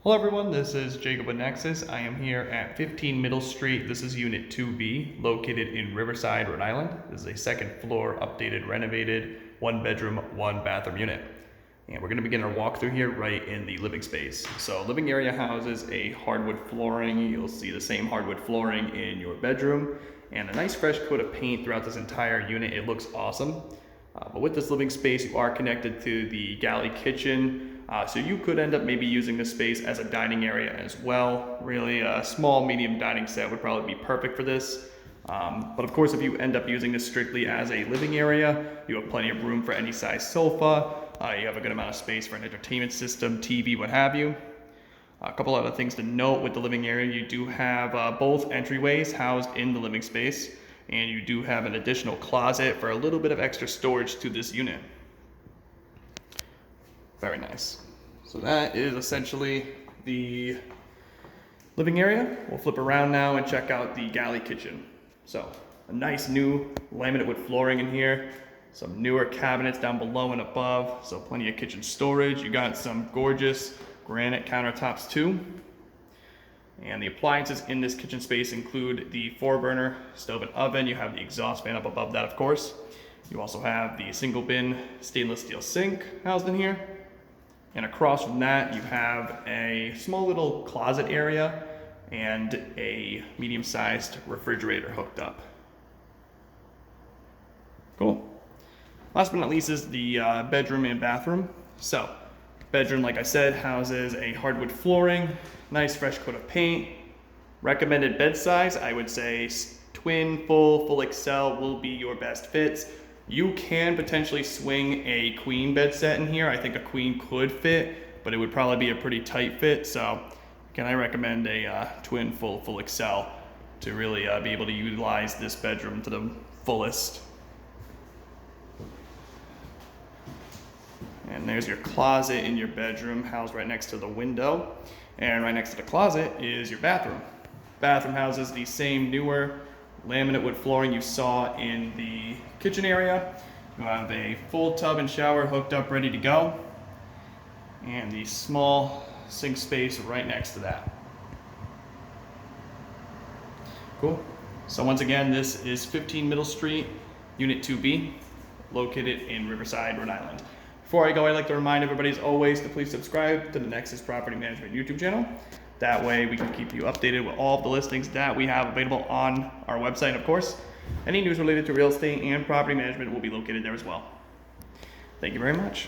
Hello everyone, this is Jacob with Nexus. I am here at 15 Middle Street. This is Unit 2B, located in Riverside, Rhode Island. This is a second floor, updated, renovated, one bedroom, one bathroom unit. And we're gonna begin our walkthrough here right in the living space. So living area houses a hardwood flooring. You'll see the same hardwood flooring in your bedroom and a nice fresh coat of paint throughout this entire unit. It looks awesome. But with this living space, you are connected to the Galley kitchen. So you could end up maybe using this space as a dining area as well. Really a small, medium dining set would probably be perfect for this. But of course, if you end up using this strictly as a living area, you have plenty of room for any size sofa. You have a good amount of space for an entertainment system, TV, what have you. A couple other things to note with the living area, you do have both entryways housed in the living space, and you do have an additional closet for a little bit of extra storage to this unit. Very nice. So that is essentially the living area. We'll flip around now and check out the galley kitchen. So a nice new laminate wood flooring in here, some newer cabinets down below and above, so plenty of kitchen storage. You got some gorgeous granite countertops too. And the appliances in this kitchen space include the 4-burner stove and oven. You have the exhaust fan up above that, of course. You also have the single bin stainless steel sink housed in here. And across from that, you have a small little closet area and a medium-sized refrigerator hooked up. Cool. Last but not least is the bedroom and bathroom. So, bedroom, like I said, houses a hardwood flooring, nice fresh coat of paint. Recommended bed size, I would say twin, full XL will be your best fits. You can potentially swing a queen bed set in here. I think a queen could fit, but it would probably be a pretty tight fit. So again, I recommend a twin full XL to really be able to utilize this bedroom to the fullest. And there's your closet in your bedroom, housed right next to the window. And right next to the closet is your bathroom. Bathroom houses the same newer laminate wood flooring you saw in the kitchen area. You have a full tub and shower hooked up, ready to go. And the small sink space right next to that. Cool. So once again, this is 15 Middle Street, Unit 2B, located in Riverside, Rhode Island. Before I go, I'd like to remind everybody, as always, to please subscribe to the Nexus Property Management YouTube channel. That way we can keep you updated with all of the listings that we have available on our website, of course. Any news related to real estate and property management will be located there as well. Thank you very much.